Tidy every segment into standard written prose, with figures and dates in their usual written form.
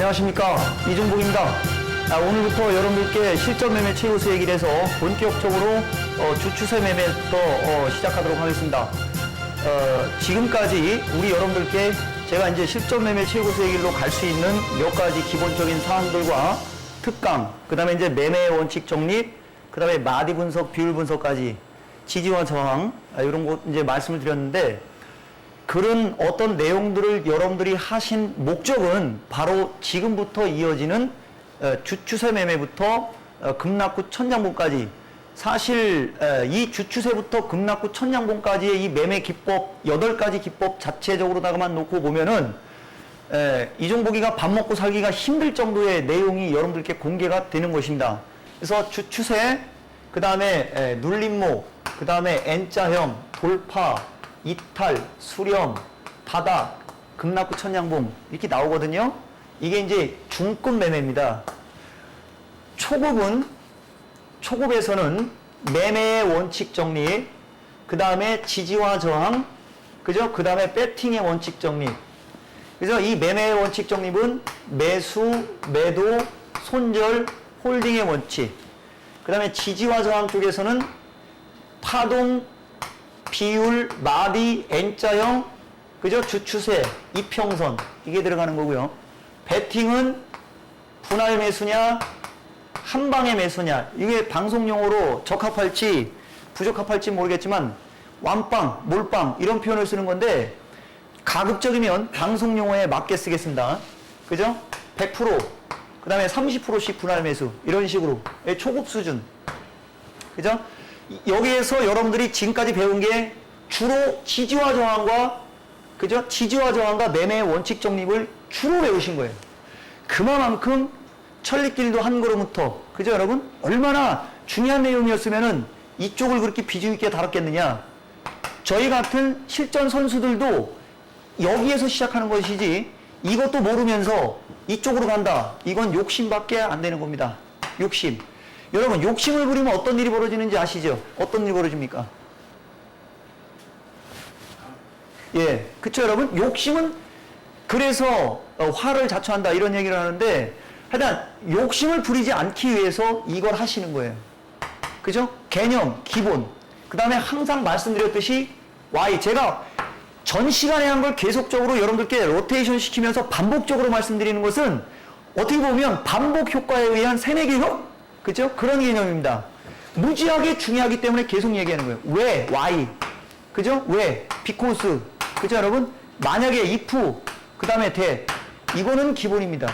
안녕하십니까, 이종복입니다. 오늘부터 여러분들께 실전 매매 최우수 얘기를 해서 본격적으로 주추세 매매부터 시작하도록 하겠습니다. 지금까지 우리 여러분들께 제가 이제 실전 매매 최우수 얘기로 갈 수 있는 몇 가지 기본적인 사항들과 특강, 그 다음에 이제 매매 원칙 정립, 그 다음에 마디 분석, 비율 분석까지 지지와 저항, 이런 거 이제 말씀을 드렸는데, 그런 어떤 내용들을 여러분들이 하신 목적은 바로 지금부터 이어지는 주추세 매매부터 급락후 천장봉까지, 사실 이 주추세부터 급락후 천장봉까지의 이 매매 기법 8가지 기법 자체적으로다가만 놓고 보면은 이종복이가 밥 먹고 살기가 힘들 정도의 내용이 여러분들께 공개가 되는 것입니다. 그래서 주추세, 그 다음에 눌림목, 그 다음에 N자형, 돌파, 이탈, 수렴, 바닥, 급락후 천장봉 이렇게 나오거든요. 이게 이제 중급 매매입니다. 초급에서는 매매의 원칙 정립, 그 다음에 지지와 저항, 그죠? 그 다음에 배팅의 원칙 정립. 그래서 이 매매의 원칙 정립은 매수, 매도, 손절, 홀딩의 원칙. 그 다음에 지지와 저항 쪽에서는 파동, 비율, 마디, N자형, 그죠? 주추세, 이평선, 이게 들어가는 거고요. 배팅은 분할 매수냐, 한방의 매수냐, 이게 방송용어로 적합할지 부적합할지 모르겠지만 완빵, 몰빵 이런 표현을 쓰는 건데, 가급적이면 방송용어에 맞게 쓰겠습니다. 그죠? 100%, 그 다음에 30%씩 분할 매수, 이런 식으로 초급 수준. 그죠? 여기에서 여러분들이 지금까지 배운 게 주로 지지와 저항과, 그죠? 지지와 저항과 매매의 원칙 정립을 주로 배우신 거예요. 그만큼 천리길도 한 걸음부터, 그죠 여러분? 얼마나 중요한 내용이었으면은 이쪽을 그렇게 비중 있게 다뤘겠느냐. 저희 같은 실전 선수들도 여기에서 시작하는 것이지, 이것도 모르면서 이쪽으로 간다, 이건 욕심밖에 안 되는 겁니다. 욕심. 여러분, 욕심을 부리면 어떤 일이 벌어지는지 아시죠? 어떤 일이 벌어집니까? 예, 그쵸 여러분? 욕심은 그래서 화를 자초한다 이런 얘기를 하는데, 하여튼 욕심을 부리지 않기 위해서 이걸 하시는 거예요. 그죠? 개념, 기본. 그 다음에 항상 말씀드렸듯이 Y, 제가 전 시간에 한 걸 계속적으로 여러분들께 로테이션 시키면서 반복적으로 말씀드리는 것은 어떻게 보면 반복 효과에 의한 세뇌 개념? 그죠? 그런 개념입니다. 무지하게 중요하기 때문에 계속 얘기하는 거예요. 왜? Why. 그죠? 왜? Because. 그죠, 여러분? 만약에 if, 그 다음에 that. 이거는 기본입니다.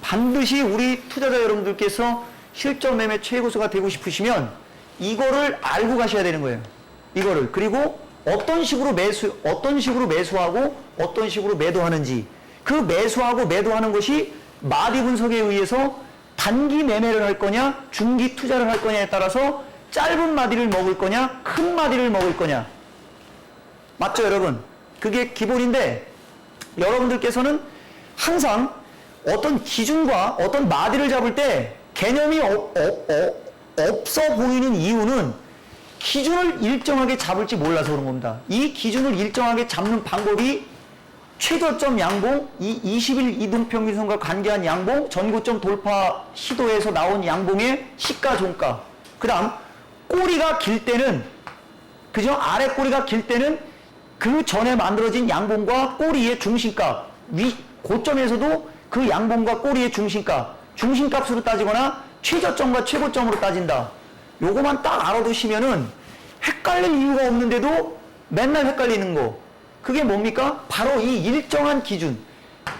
반드시 우리 투자자 여러분들께서 실전 매매 최고수가 되고 싶으시면 이거를 알고 가셔야 되는 거예요. 이거를. 그리고 어떤 식으로 매수하고 어떤 식으로 매도하는지, 그 매수하고 매도하는 것이 마디 분석에 의해서 단기 매매를 할 거냐, 중기 투자를 할 거냐에 따라서 짧은 마디를 먹을 거냐, 큰 마디를 먹을 거냐. 맞죠, 여러분? 그게 기본인데, 여러분들께서는 항상 어떤 기준과 어떤 마디를 잡을 때 개념이 없어 보이는 이유는 기준을 일정하게 잡을지 몰라서 그런 겁니다. 이 기준을 일정하게 잡는 방법이 최저점 양봉, 이 20일 이동평균선과 관계한 양봉, 전고점 돌파 시도에서 나온 양봉의 시가 종가, 그 다음 꼬리가 길 때는, 그죠? 아래 꼬리가 길 때는 그 전에 만들어진 양봉과 꼬리의 중심값, 고점에서도 그 양봉과 꼬리의 중심값, 중심값으로 따지거나 최저점과 최고점으로 따진다. 요거만 딱 알아두시면은 헷갈릴 이유가 없는데도 맨날 헷갈리는 거, 그게 뭡니까? 바로 이 일정한 기준.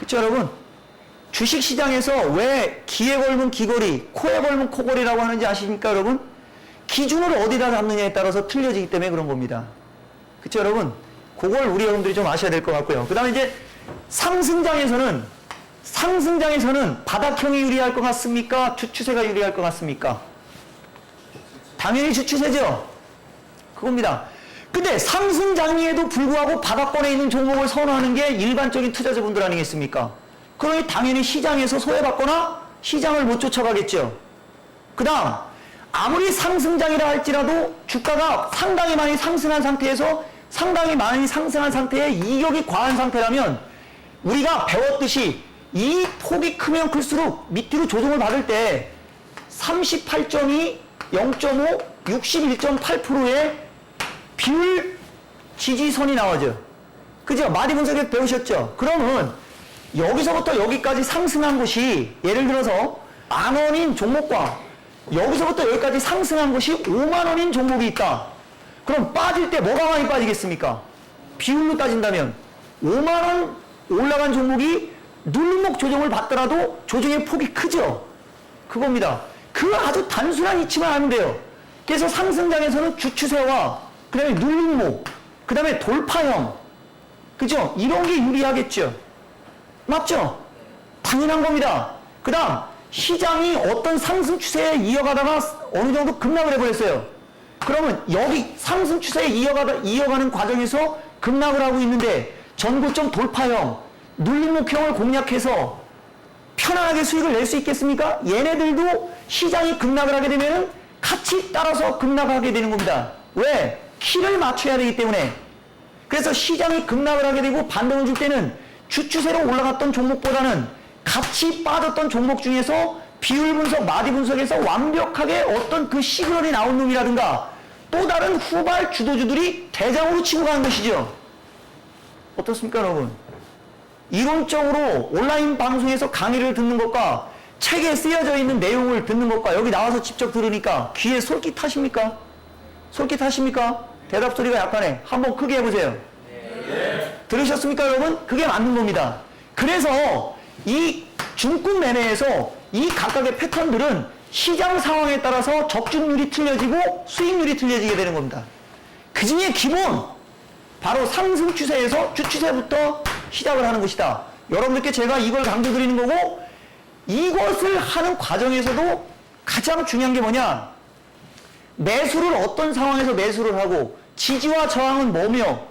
그쵸 여러분? 주식시장에서 왜 기에 걸면 기거리, 코에 걸면 코거리라고 하는지 아십니까 여러분? 기준을 어디다 잡느냐에 따라서 틀려지기 때문에 그런 겁니다. 그쵸 여러분? 그걸 우리 여러분들이 좀 아셔야 될 것 같고요. 그 다음에 이제 상승장에서는 바닥형이 유리할 것 같습니까? 주추세가 유리할 것 같습니까? 당연히 주추세죠? 그겁니다. 근데 상승장리에도 불구하고 바닥권에 있는 종목을 선호하는 게 일반적인 투자자분들 아니겠습니까? 그러니 당연히 시장에서 소외받거나 시장을 못 쫓아가겠죠. 그 다음, 아무리 상승장이라 할지라도 주가가 상당히 많이 상승한 상태에 이격이 과한 상태라면 우리가 배웠듯이 이 폭이 크면 클수록 밑으로 조정을 받을 때 38.2, 0.5, 61.8%의 비율 지지선이 나오죠. 그죠? 마디 분석에서 배우셨죠? 그러면 여기서부터 여기까지 상승한 곳이 예를 들어서 10,000원인 종목과 여기서부터 여기까지 상승한 곳이 50,000원인 종목이 있다. 그럼 빠질 때 뭐가 많이 빠지겠습니까? 비율로 따진다면 50,000원 올라간 종목이 눌림목 조정을 받더라도 조정의 폭이 크죠? 그겁니다. 그 아주 단순한 이치만 하면 돼요. 그래서 상승장에서는 주추세와 그 다음에 눌림목, 그 다음에 돌파형, 그죠? 이런 게 유리하겠죠? 맞죠? 당연한 겁니다. 그 다음 시장이 어떤 상승 추세에 이어가다가 어느 정도 급락을 해버렸어요. 그러면 여기 상승 추세에 이어가는 과정에서 급락을 하고 있는데 전고점 돌파형, 눌림목형을 공략해서 편안하게 수익을 낼 수 있겠습니까? 얘네들도 시장이 급락을 하게 되면 같이 따라서 급락하게 되는 겁니다. 왜? 키를 맞춰야 되기 때문에. 그래서 시장이 급락을 하게 되고 반등을 줄 때는 주추세로 올라갔던 종목보다는 같이 빠졌던 종목 중에서 비율 분석, 마디 분석에서 완벽하게 어떤 그 시그널이 나온 놈이라든가 또 다른 후발 주도주들이 대장으로 치고 가는 것이죠. 어떻습니까, 여러분? 이론적으로 온라인 방송에서 강의를 듣는 것과 책에 쓰여져 있는 내용을 듣는 것과 여기 나와서 직접 들으니까 귀에 솔깃하십니까? 솔깃하십니까? 대답 소리가 약하네. 한번 크게 해보세요. 네. 들으셨습니까, 여러분? 그게 맞는 겁니다. 그래서 이 중국 매매에서 이 각각의 패턴들은 시장 상황에 따라서 적중률이 틀려지고 수익률이 틀려지게 되는 겁니다. 그 중에 기본 바로 상승 추세에서 주추세부터 시작을 하는 것이다. 여러분들께 제가 이걸 강조드리는 거고, 이것을 하는 과정에서도 가장 중요한 게 뭐냐? 매수를 어떤 상황에서 매수를 하고 지지와 저항은 뭐며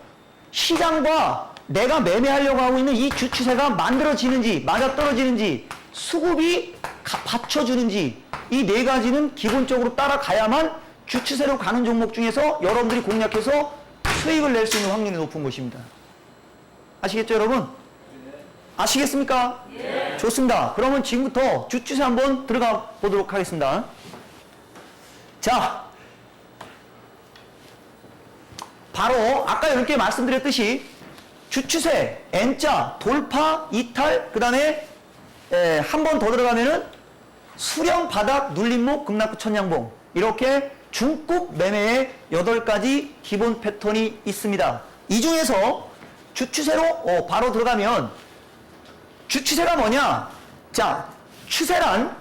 시장과 내가 매매하려고 하고 있는 이 주추세가 만들어지는지 맞아떨어지는지 수급이 받쳐주는지 이 네 가지는 기본적으로 따라가야만 주추세로 가는 종목 중에서 여러분들이 공략해서 수익을 낼 수 있는 확률이 높은 것입니다. 아시겠죠, 여러분? 아시겠습니까? 예. 좋습니다. 그러면 지금부터 주추세 한번 들어가 보도록 하겠습니다. 자, 바로 아까 이렇게 말씀드렸듯이 주추세, N자, 돌파, 이탈, 그 다음에 한 번 더 들어가면은 수렴, 바닥, 눌림목, 급락구, 천양봉, 이렇게 중국 매매의 8가지 기본 패턴이 있습니다. 이 중에서 주추세로 바로 들어가면 주추세가 뭐냐? 자, 추세란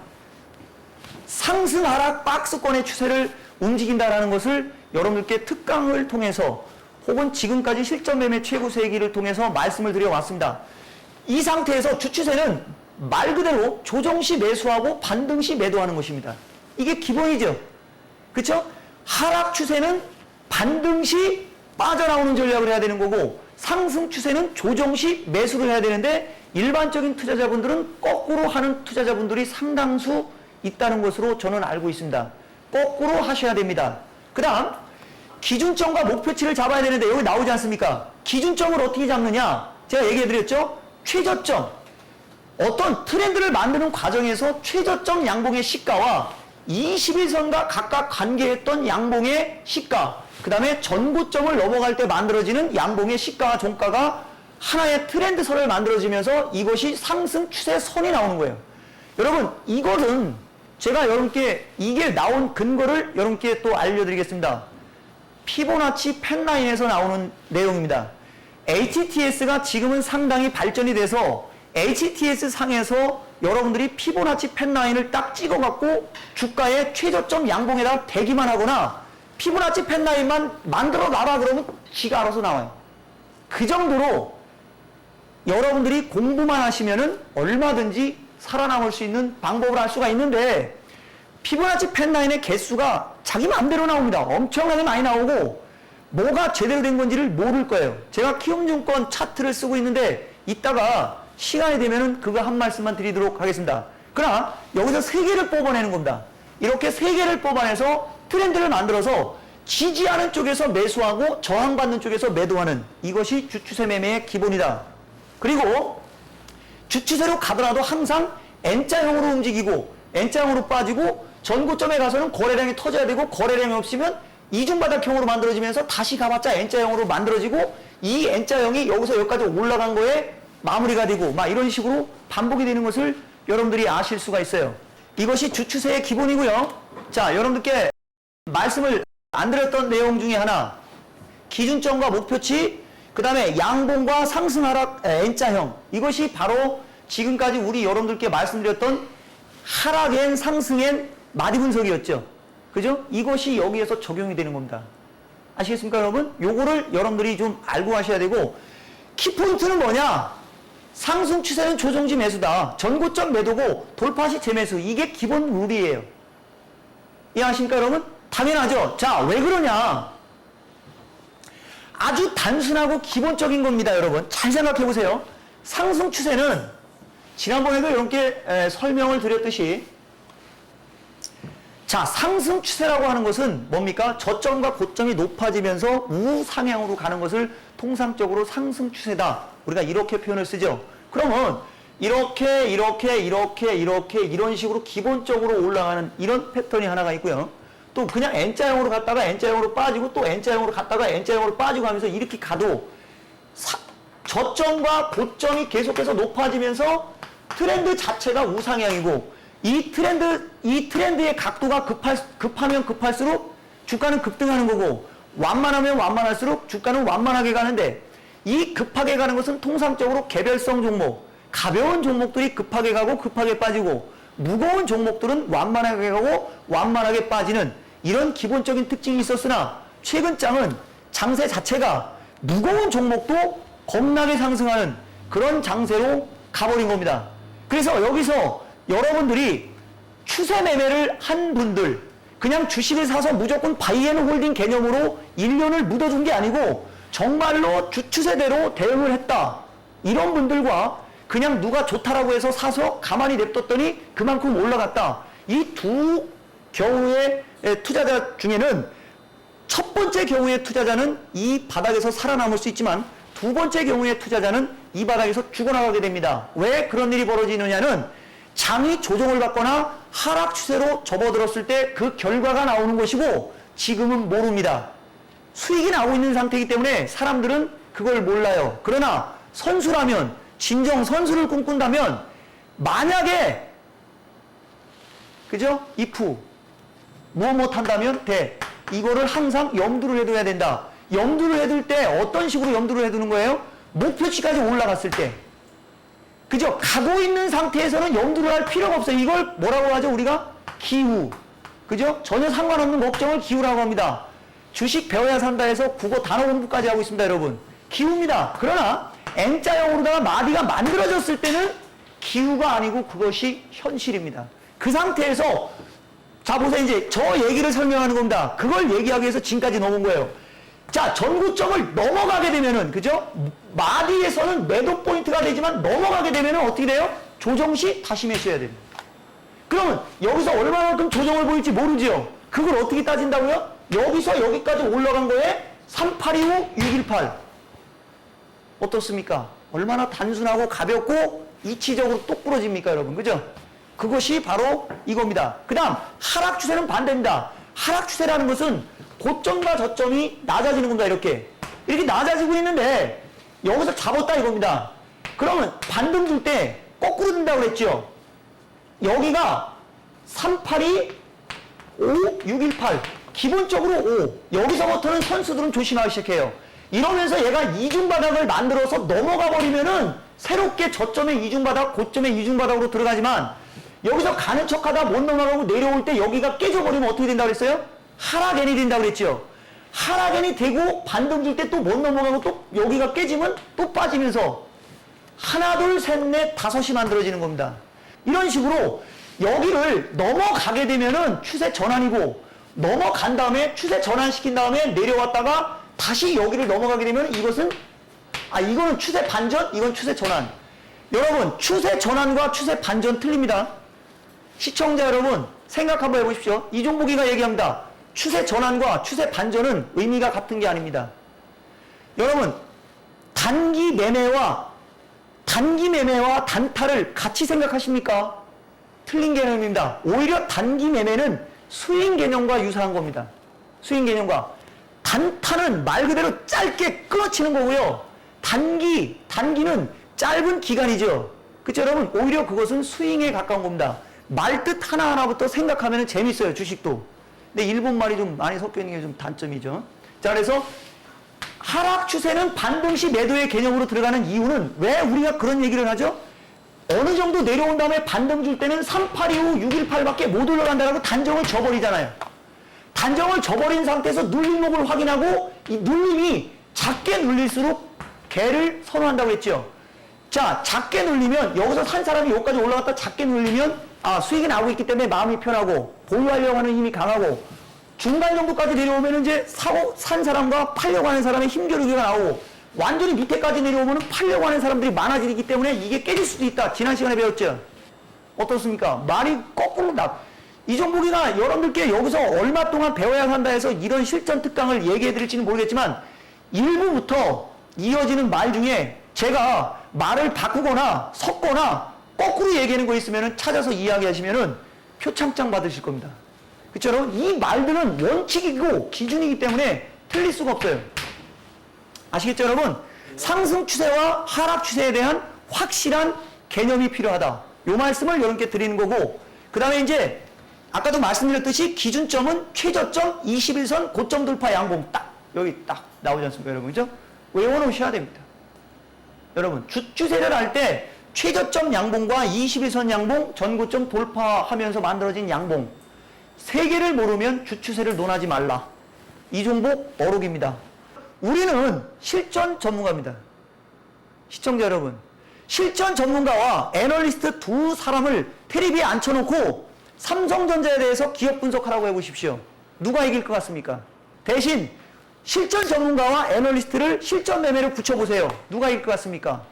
상승 하락 박스권의 추세를 움직인다라는 것을 여러분들께 특강을 통해서 혹은 지금까지 실전 매매 최고 세기를 통해서 말씀을 드려왔습니다. 이 상태에서 주추세는 말 그대로 조정시 매수하고 반등시 매도하는 것입니다. 이게 기본이죠. 그렇죠? 하락 추세는 반등시 빠져나오는 전략을 해야 되는 거고, 상승 추세는 조정시 매수를 해야 되는데 일반적인 투자자분들은 거꾸로 하는 투자자분들이 상당수 있다는 것으로 저는 알고 있습니다. 거꾸로 하셔야 됩니다. 그 다음 기준점과 목표치를 잡아야 되는데 여기 나오지 않습니까? 기준점을 어떻게 잡느냐? 제가 얘기해드렸죠? 최저점. 어떤 트렌드를 만드는 과정에서 최저점 양봉의 시가와 21선과 각각 관계했던 양봉의 시가, 그 다음에 전고점을 넘어갈 때 만들어지는 양봉의 시가와 종가가 하나의 트렌드선을 만들어지면서 이것이 상승 추세선이 나오는 거예요. 여러분, 이거는 제가 여러분께 이게 나온 근거를 여러분께 또 알려드리겠습니다. 피보나치 펜라인에서 나오는 내용입니다. HTS가 지금은 상당히 발전이 돼서 HTS 상에서 여러분들이 피보나치 펜라인을 딱 찍어갖고 주가의 최저점 양봉에다 대기만 하거나 피보나치 펜라인만 만들어 놔라 그러면 지가 알아서 나와요. 그 정도로 여러분들이 공부만 하시면은 얼마든지 살아남을 수 있는 방법을 할 수가 있는데, 피보나치 펜라인의 개수가 자기 마음대로 나옵니다. 엄청나게 많이 나오고 뭐가 제대로 된 건지를 모를 거예요. 제가 키움증권 차트를 쓰고 있는데 이따가 시간이 되면은 그거 한 말씀만 드리도록 하겠습니다. 그러나 여기서 3개를 뽑아내는 겁니다. 이렇게 3개를 뽑아내서 트렌드를 만들어서 지지하는 쪽에서 매수하고 저항받는 쪽에서 매도하는, 이것이 주추세 매매의 기본이다. 그리고 주추세로 가더라도 항상 N자형으로 움직이고 N자형으로 빠지고 전고점에 가서는 거래량이 터져야 되고 거래량이 없으면 이중바닥형으로 만들어지면서 다시 가봤자 N자형으로 만들어지고 이 N자형이 여기서 여기까지 올라간 거에 마무리가 되고 막 이런 식으로 반복이 되는 것을 여러분들이 아실 수가 있어요. 이것이 주추세의 기본이고요. 자, 여러분들께 말씀을 안 드렸던 내용 중에 하나, 기준점과 목표치, 그 다음에 양봉과 상승 하락 N자형, 이것이 바로 지금까지 우리 여러분들께 말씀드렸던 하락엔 상승엔 마디 분석이었죠. 그죠? 이것이 여기에서 적용이 되는 겁니다. 아시겠습니까, 여러분? 요거를 여러분들이 좀 알고 가셔야 되고, 키포인트는 뭐냐? 상승 추세는 조정지 매수다. 전고점 매도고 돌파시 재매수. 이게 기본 룰이에요. 이해하십니까, 여러분? 당연하죠. 자, 왜 그러냐? 아주 단순하고 기본적인 겁니다, 여러분. 잘 생각해 보세요. 상승 추세는 지난번에도 여러분께 설명을 드렸듯이, 자, 상승 추세라고 하는 것은 뭡니까? 저점과 고점이 높아지면서 우상향으로 가는 것을 통상적으로 상승 추세다. 우리가 이렇게 표현을 쓰죠. 그러면 이렇게 이런 식으로 기본적으로 올라가는 이런 패턴이 하나가 있고요. 또 그냥 N자형으로 갔다가 N자형으로 빠지고 또 N자형으로 갔다가 N자형으로 빠지고 하면서 이렇게 가도 저점과 고점이 계속해서 높아지면서 트렌드 자체가 우상향이고 이 트렌드의 각도가 급하면 급할수록 주가는 급등하는 거고 완만하면 완만할수록 주가는 완만하게 가는데 이 급하게 가는 것은 통상적으로 개별성 종목, 가벼운 종목들이 급하게 가고 급하게 빠지고 무거운 종목들은 완만하게 가고 완만하게 빠지는 이런 기본적인 특징이 있었으나 최근 장은 장세 자체가 무거운 종목도 겁나게 상승하는 그런 장세로 가버린 겁니다. 그래서 여기서 여러분들이 추세 매매를 한 분들, 그냥 주식을 사서 무조건 바이앤홀딩 개념으로 1년을 묻어준 게 아니고 정말로 추세대로 대응을 했다. 이런 분들과 그냥 누가 좋다라고 해서 사서 가만히 냅뒀더니 그만큼 올라갔다. 이 두 경우의 투자자 중에는 첫 번째 경우의 투자자는 이 바닥에서 살아남을 수 있지만 두 번째 경우의 투자자는 이 바닥에서 죽어나가게 됩니다. 왜 그런 일이 벌어지느냐는 장이 조정을 받거나 하락 추세로 접어들었을 때 그 결과가 나오는 것이고 지금은 모릅니다. 수익이 나오고 있는 상태이기 때문에 사람들은 그걸 몰라요. 그러나 선수라면, 진정 선수를 꿈꾼다면 만약에 그죠? if 뭐 한다면 돼. 이거를 항상 염두를 해둬야 된다. 염두를 해둘 때 어떤 식으로 염두를 해두는 거예요? 목표치까지 올라갔을 때. 그죠? 가고 있는 상태에서는 염두를 할 필요가 없어요. 이걸 뭐라고 하죠? 우리가 기후. 그죠? 전혀 상관없는 걱정을 기후라고 합니다. 주식 배워야 산다 해서 국어 단어 공부까지 하고 있습니다, 여러분. 기후입니다. 그러나 N자형으로다가 마디가 만들어졌을 때는 기후가 아니고 그것이 현실입니다. 그 상태에서 자 보세요. 이제 저 얘기를 설명하는 겁니다. 그걸 얘기하기 위해서 지금까지 넘은 거예요. 자, 전고점을 넘어가게 되면은, 그죠? 마디에서는 매도 포인트가 되지만 넘어가게 되면은 어떻게 돼요? 조정 시 다시 매수해야 됩니다. 그러면 여기서 얼마만큼 조정을 보일지 모르죠? 그걸 어떻게 따진다고요? 여기서 여기까지 올라간 거에 3825, 618. 어떻습니까? 얼마나 단순하고 가볍고 이치적으로 똑 부러집니까, 여러분? 그죠? 그것이 바로 이겁니다. 그 다음, 하락 추세는 반대입니다. 하락 추세라는 것은 고점과 저점이 낮아지는 겁니다. 이렇게 낮아지고 있는데 여기서 잡았다 이겁니다. 그러면 반등 줄 때 거꾸로 든다고 그랬죠. 여기가 382, 5, 618 기본적으로 5. 여기서부터는 선수들은 조심하기 시작해요. 이러면서 얘가 이중바닥을 만들어서 넘어가 버리면은 새롭게 저점의 이중바닥, 고점의 이중바닥으로 들어가지만 여기서 가는 척하다 못 넘어가고 내려올 때 여기가 깨져버리면 어떻게 된다고 그랬어요? 하락엔이 된다고 그랬죠. 하락엔이 되고 반등 줄 때 또 못 넘어가고 또 여기가 깨지면 또 빠지면서 하나, 둘, 셋, 넷, 다섯이 만들어지는 겁니다. 이런 식으로 여기를 넘어가게 되면은 추세 전환이고 넘어간 다음에 추세 전환시킨 다음에 내려왔다가 다시 여기를 넘어가게 되면 이것은 이거는 추세 반전, 이건 추세 전환. 여러분, 추세 전환과 추세 반전 틀립니다. 시청자 여러분, 생각 한번 해보십시오. 이종복이가 얘기합니다. 추세 전환과 추세 반전은 의미가 같은 게 아닙니다. 여러분, 단기 매매와 단기 매매와 단타를 같이 생각하십니까? 틀린 개념입니다. 오히려 단기 매매는 스윙 개념과 유사한 겁니다. 스윙 개념과. 단타는 말 그대로 짧게 끊어치는 거고요. 단기는 짧은 기간이죠. 그쵸, 여러분? 오히려 그것은 스윙에 가까운 겁니다. 말뜻 하나하나부터 생각하면 재밌어요, 주식도. 근데 일본말이 좀 많이 섞여 있는 게 좀 단점이죠. 자, 그래서 하락 추세는 반등시 매도의 개념으로 들어가는 이유는 왜 우리가 그런 얘기를 하죠? 어느 정도 내려온 다음에 반등 줄 때는 3825, 618밖에 못 올라간다고 단정을 져버리잖아요. 단정을 져버린 상태에서 눌림목을 확인하고 이 눌림이 작게 눌릴수록 개를 선호한다고 했죠. 자, 작게 눌리면 여기서 산 사람이 여기까지 올라갔다 작게 눌리면 수익이 나오고 있기 때문에 마음이 편하고 보유하려고 하는 힘이 강하고 중간 정도까지 내려오면 이제 산 사람과 팔려고 하는 사람의 힘겨루기가 나오고 완전히 밑에까지 내려오면 팔려고 하는 사람들이 많아지기 때문에 이게 깨질 수도 있다. 지난 시간에 배웠죠. 어떻습니까? 말이 거꾸로 나. 이종복이가 여러분들께 여기서 얼마 동안 배워야 한다 해서 이런 실전 특강을 얘기해 드릴지는 모르겠지만 일부부터 이어지는 말 중에 제가 말을 바꾸거나 섞거나 거꾸로 얘기하는 거 있으면 찾아서 이야기하시면 표창장 받으실 겁니다. 그쵸, 여러분? 이 말들은 원칙이고 기준이기 때문에 틀릴 수가 없어요. 아시겠죠, 여러분? 상승 추세와 하락 추세에 대한 확실한 개념이 필요하다. 요 말씀을 여러분께 드리는 거고, 그 다음에 이제 아까도 말씀드렸듯이 기준점은 최저점 21선 고점 돌파 양봉 여기 딱 나오지 않습니까, 여러분? 그죠? 외워놓으셔야 됩니다. 여러분, 주추세를 할 때 최저점 양봉과 21선 양봉, 전고점 돌파하면서 만들어진 양봉 세 개를 모르면 주추세를 논하지 말라. 이종복 어록입니다. 우리는 실전 전문가입니다. 시청자 여러분, 실전 전문가와 애널리스트 두 사람을 테레비에 앉혀놓고 삼성전자에 대해서 기업 분석하라고 해보십시오. 누가 이길 것 같습니까? 대신 실전 전문가와 애널리스트를 실전 매매를 붙여보세요. 누가 이길 것 같습니까?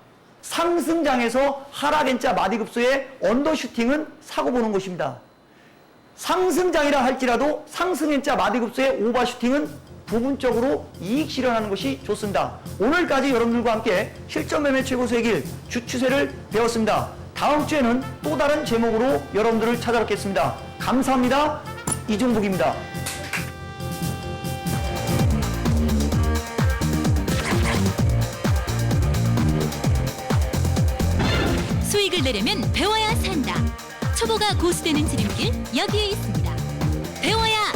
상승장에서 하락 N자 마디급소의 언더슈팅은 사고 보는 것입니다. 상승장이라 할지라도 상승 N자 마디급소의 오버슈팅은 부분적으로 이익 실현하는 것이 좋습니다. 오늘까지 여러분들과 함께 실전 매매 최고수의 길 주추세를 배웠습니다. 다음 주에는 또 다른 제목으로 여러분들을 찾아뵙겠습니다. 감사합니다. 이종복입니다. 수익을 내려면 배워야 산다. 초보가 고수되는 지름길 여기에 있습니다. 배워야